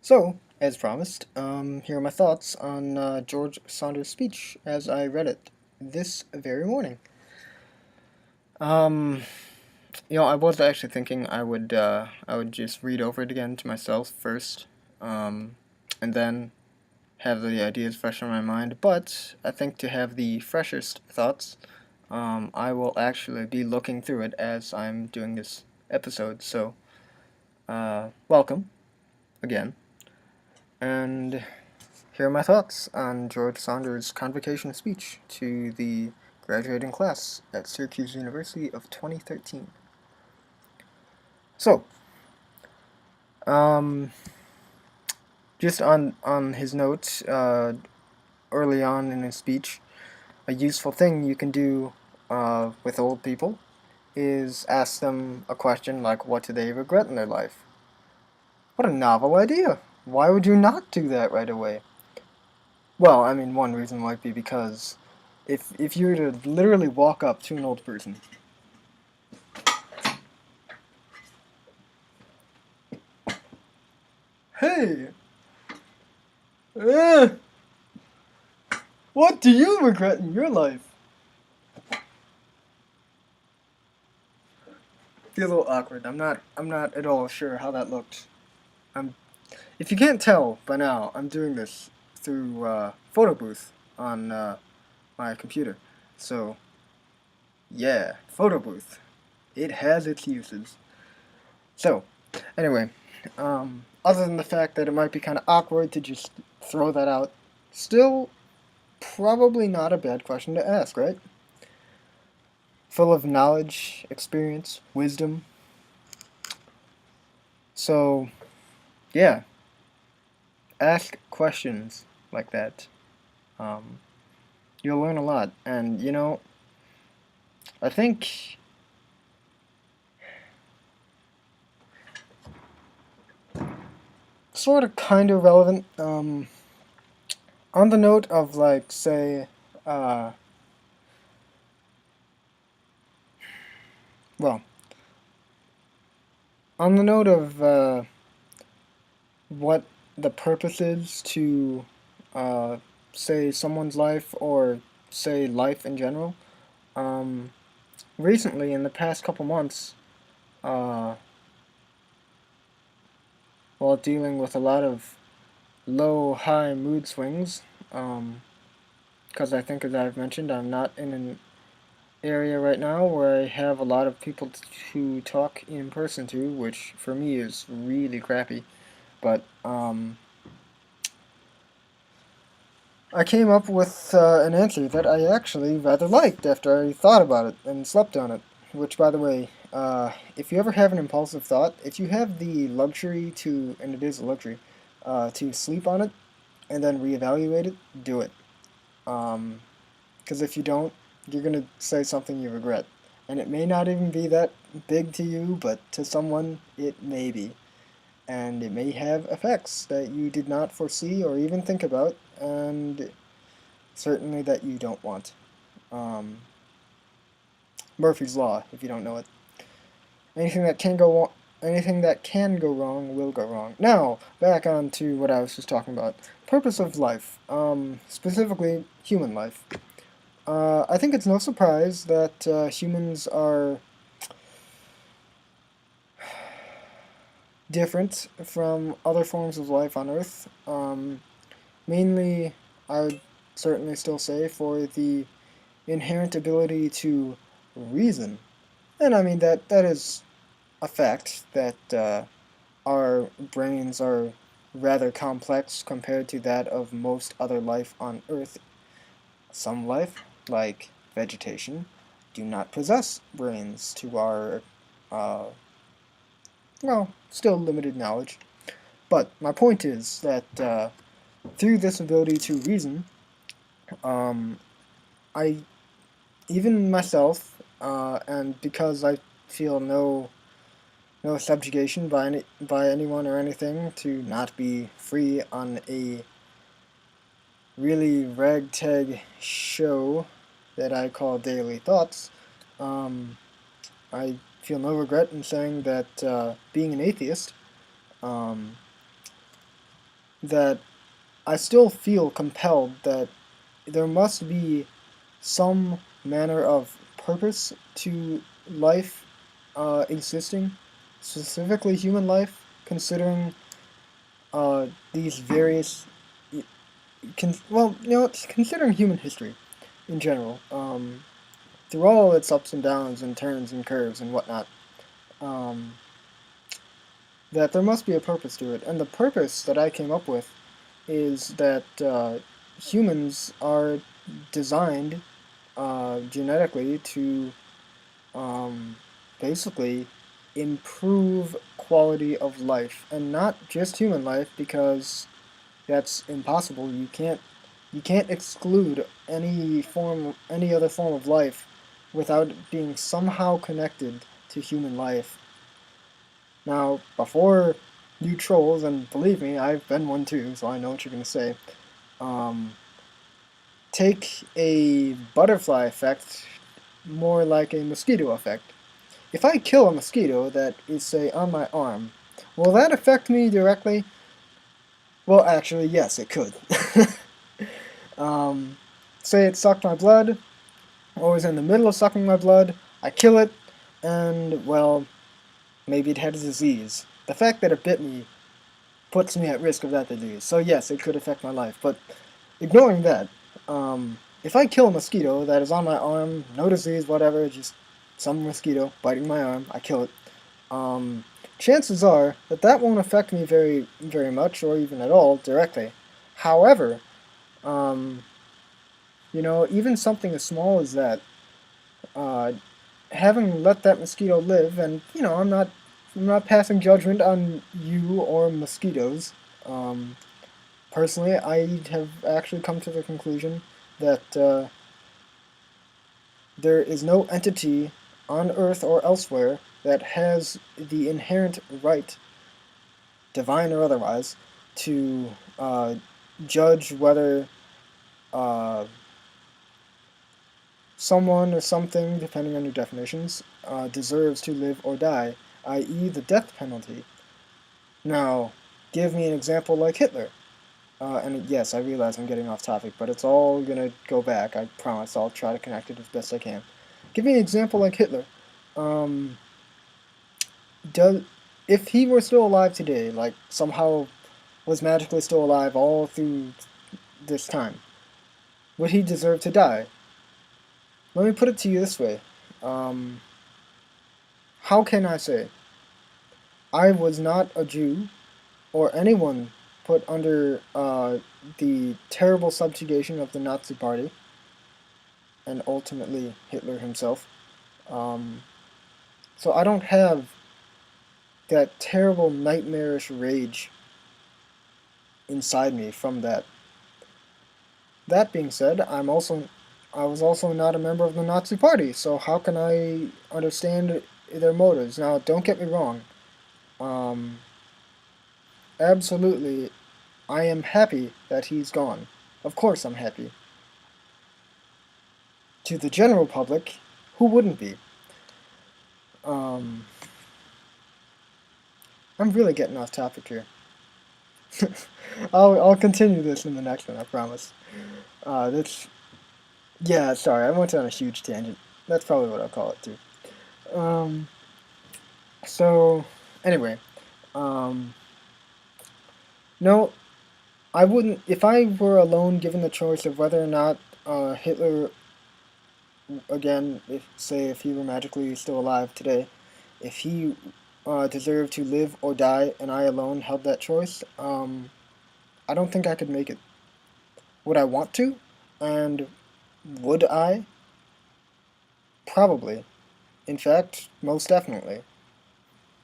So, as promised, here are my thoughts on George Saunders' speech as I read it this very morning. Um, I was actually thinking I would just read over it again to myself first, um, and then have the ideas fresh in my mind. But I think to have the freshest thoughts, I will actually be looking through it as I'm doing this episode. So, welcome again, and here are my thoughts on George Saunders' convocation speech to the graduating class at Syracuse University of 2013. So, um, just on his notes, early on in his speech, a useful thing you can do with old people is ask them a question like, what do they regret in their life? What a novel idea! Why would you not do that right away? Well, I mean, one reason might be because if you were to literally walk up to an old person. Hey, uh, what do you regret in your life? Feels a little awkward. I'm not at all sure how that looked. I'm. If you can't tell by now, I'm doing this through photo booth on my computer. So yeah, photo booth. It has its uses. So anyway, other than the fact that it might be kind of awkward to just throw that out, still probably not a bad question to ask, right? Full of knowledge, experience, wisdom. So, yeah, ask questions like that. Um, you'll learn a lot. And, I think sort of kind of relevant. On the note of, like, say, uh, well, on the note of what the purpose is to, uh, say, someone's life or, say, life in general, um, recently, in the past couple months, uh, while dealing with a lot of low high mood swings, because I think, as I've mentioned, I'm not in an area right now where I have a lot of people to talk in person to, which for me is really crappy. But I came up with an answer that I actually rather liked after I thought about it and slept on it. Which, by the way, if you ever have an impulsive thought, if you have the luxury to, and it is a luxury, to sleep on it and then reevaluate it, do it. Because if you don't, you're going to say something you regret. And it may not even be that big to you, but to someone, it may be. And it may have effects that you did not foresee or even think about, and certainly that you don't want. Um, Murphy's Law, if you don't know it. Anything that can go anything that can go wrong will go wrong. Now, back on to what I was just talking about. Purpose of life, specifically human life. I think it's no surprise that humans are different from other forms of life on Earth. Mainly, I would certainly still say for the inherent ability to reason. And I mean, that is a fact that our brains are rather complex compared to that of most other life on Earth. Some life, like vegetation, do not possess brains to our, uh, well, still limited knowledge. But my point is that through this ability to reason, um, I, even myself, and because I feel no subjugation by anyone or anything to not be free on a really ragtag show that I call Daily Thoughts, um, I feel no regret in saying that being an atheist, um, that I still feel compelled that there must be some manner of purpose to life existing, specifically human life, considering these various, well, considering human history in general, through all its ups and downs and turns and curves and whatnot, um, that there must be a purpose to it. And the purpose that I came up with is that humans are designed genetically to um, basically improve quality of life, and not just human life, because that's impossible. You can't exclude any other form of life without being somehow connected to human life. Now, before you trolls, and believe me, I've been one too, so I know what you're gonna say. Um, take a butterfly effect more like a mosquito effect. If I kill a mosquito that is, say, on my arm, will that affect me directly? Well, actually, yes, it could. um, say it sucked my blood, or was in the middle of sucking my blood, I kill it, and, well, maybe it had a disease. The fact that it bit me puts me at risk of that disease. So yes, it could affect my life. But ignoring that, if I kill a mosquito that is on my arm, no disease, whatever, just some mosquito biting my arm, I kill it. Um, chances are that that won't affect me very, very much, or even at all, directly. However, um, even something as small as that, uh, having let that mosquito live, and I'm not passing judgment on you or mosquitoes. Um, Personally, I have actually come to the conclusion that there is no entity on Earth or elsewhere that has the inherent right, divine or otherwise, to judge whether uh, someone or something, depending on your definitions, deserves to live or die, i.e., the death penalty. Now, give me an example like Hitler. And yes, I realize I'm getting off topic, but it's all gonna go back. I promise. I'll try to connect it as best I can. Give me an example like Hitler. Um, does if he were still alive today, like somehow was magically still alive all through this time, would he deserve to die? Let me put it to you this way. Um, how can I say? I was not a Jew or anyone put under the terrible subjugation of the Nazi Party and ultimately Hitler himself. Um, so I don't have that terrible nightmarish rage inside me from that. That being said, I was also not a member of the Nazi Party, so how can I understand their motives? Now, don't get me wrong. Um, Absolutely, I am happy that he's gone. Of course, I'm happy. To the general public, who wouldn't be? Um, I'm really getting off topic here. I'll continue this in the next one. I promise. That's Yeah. Sorry, I went on a huge tangent. That's probably what I'll call it too. Um. So, anyway, um, no, I wouldn't. If I were alone, given the choice of whether or not Hitler, again, if he were magically still alive today, if he deserved to live or die, and I alone held that choice, I don't think I could make it. Would I want to? And would I? Probably. In fact, most definitely.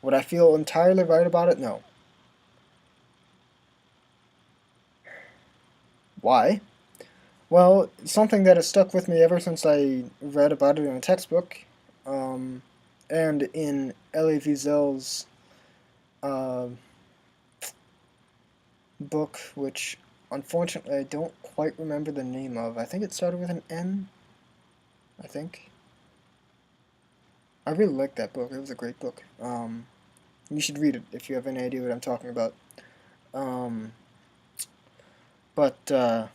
Would I feel entirely right about it? No. Why? Well, something that has stuck with me ever since I read about it in a textbook, um, and in Elie Wiesel's uh, book, which unfortunately I don't quite remember the name of. I think it started with an N, I think. I really liked that book. It was a great book. You should read it if you have any idea what I'm talking about. Um, But the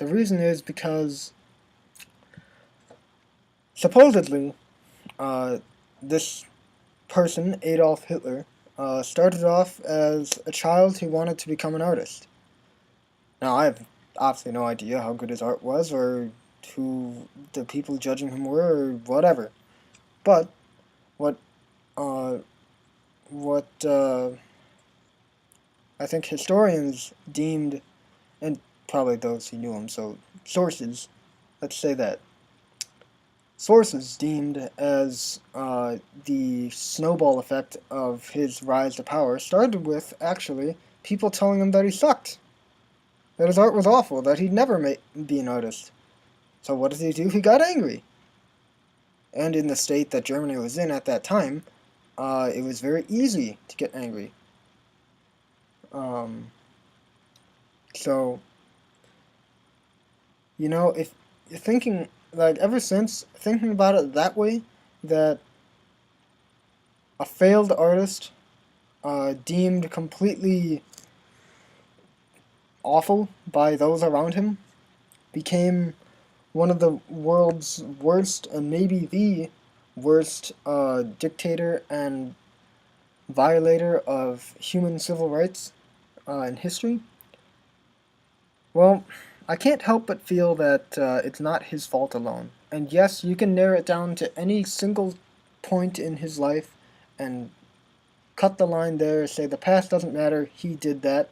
reason is because supposedly uh, this person, Adolf Hitler, started off as a child who wanted to become an artist. Now, I have obviously no idea how good his art was, or who the people judging him were, or whatever. But what uh, what I think historians deemed, and probably those who knew him, so sources, let's say that sources deemed as the snowball effect of his rise to power started with actually people telling him that he sucked, that his art was awful, that he'd never be an artist. So what did he do? He got angry. And in the state that Germany was in at that time, it was very easy to get angry. Um, so, if you're thinking, like, ever since, thinking about it that way, that a failed artist, deemed completely awful by those around him, became one of the world's worst, and maybe the worst, dictator and violator of human civil rights in history. Well, I can't help but feel that it's not his fault alone. And yes, you can narrow it down to any single point in his life and cut the line there, say the past doesn't matter, he did that.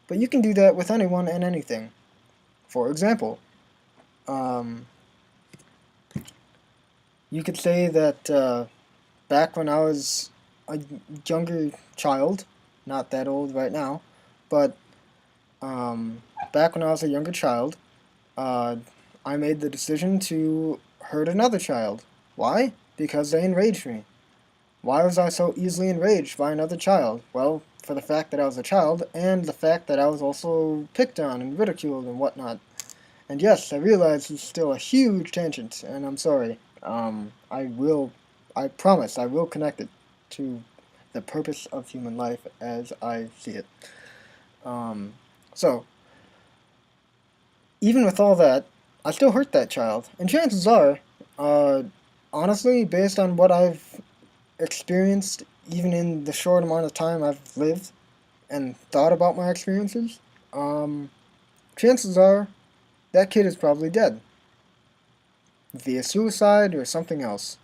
But you can do that with anyone and anything. For example, um, you could say that back when I was a younger child, not that old right now, but back when I was a younger child, uh, I made the decision to hurt another child. Why? Because they enraged me. Why was I so easily enraged by another child? Well, for the fact that I was a child, and the fact that I was also picked on and ridiculed and whatnot. And yes, I realize it's still a huge tangent, and I'm sorry. I promise, I will connect it to the purpose of human life as I see it. Um, so, even with all that, I still hurt that child. And chances are, uh, honestly, based on what I've experienced, even in the short amount of time I've lived and thought about my experiences, um, chances are that kid is probably dead via suicide or something else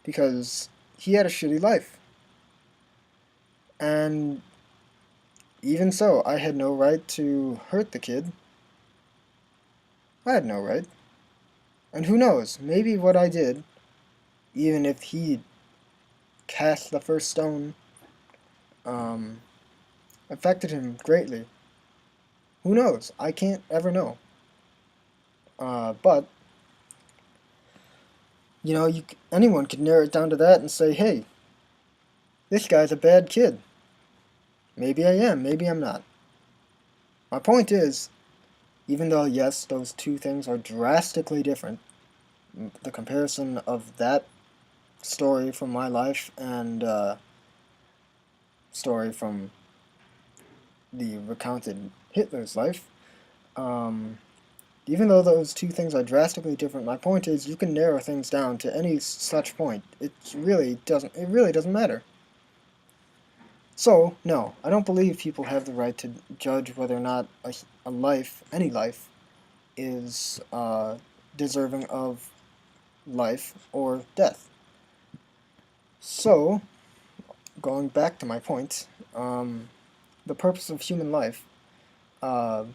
because he had a shitty life. And even so, I had no right to hurt the kid. I had no right. And who knows, maybe what I did, even if he cast the first stone, um, affected him greatly. Who knows? I can't ever know. But anyone could narrow it down to that and say, "Hey, this guy's a bad kid." Maybe I am. Maybe I'm not. My point is, even though yes, those two things are drastically different, the comparison of that story from my life and story from the recounted Hitler's life. Um, Even though those two things are drastically different, my point is you can narrow things down to any such point. It really doesn't. It really doesn't matter. So no, I don't believe people have the right to judge whether or not a life, any life, is deserving of life or death. So, going back to my point, the purpose of human life, uh,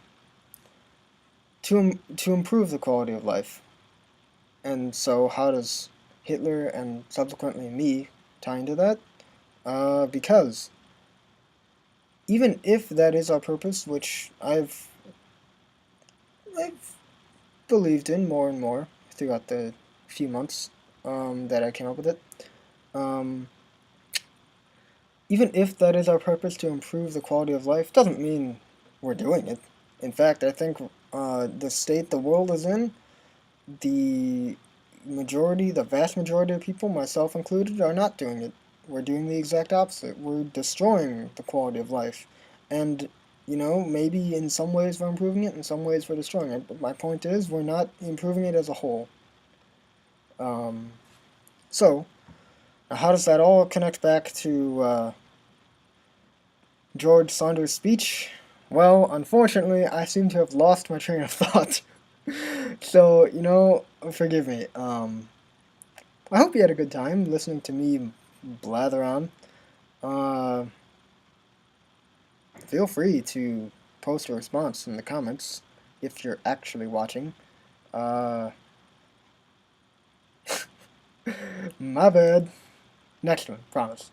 to improve the quality of life. And so, how does Hitler and subsequently me tie into that? Because even if that is our purpose, which I've believed in more and more throughout the few months that I came up with it, um, even if that is our purpose to improve the quality of life, doesn't mean we're doing it. In fact, I think the state the world is in, the the vast majority of people, myself included, are not doing it. We're doing the exact opposite. We're destroying the quality of life. And you know, maybe in some ways we're improving it, in some ways we're destroying it. But my point is, we're not improving it as a whole. Um, so, how does that all connect back to George Saunders' speech? Well, unfortunately, I seem to have lost my train of thought. So, you know, forgive me. I hope you had a good time listening to me blather on. Uh, Feel free to post a response in the comments if you're actually watching. Uh, my bad. Next one, promise.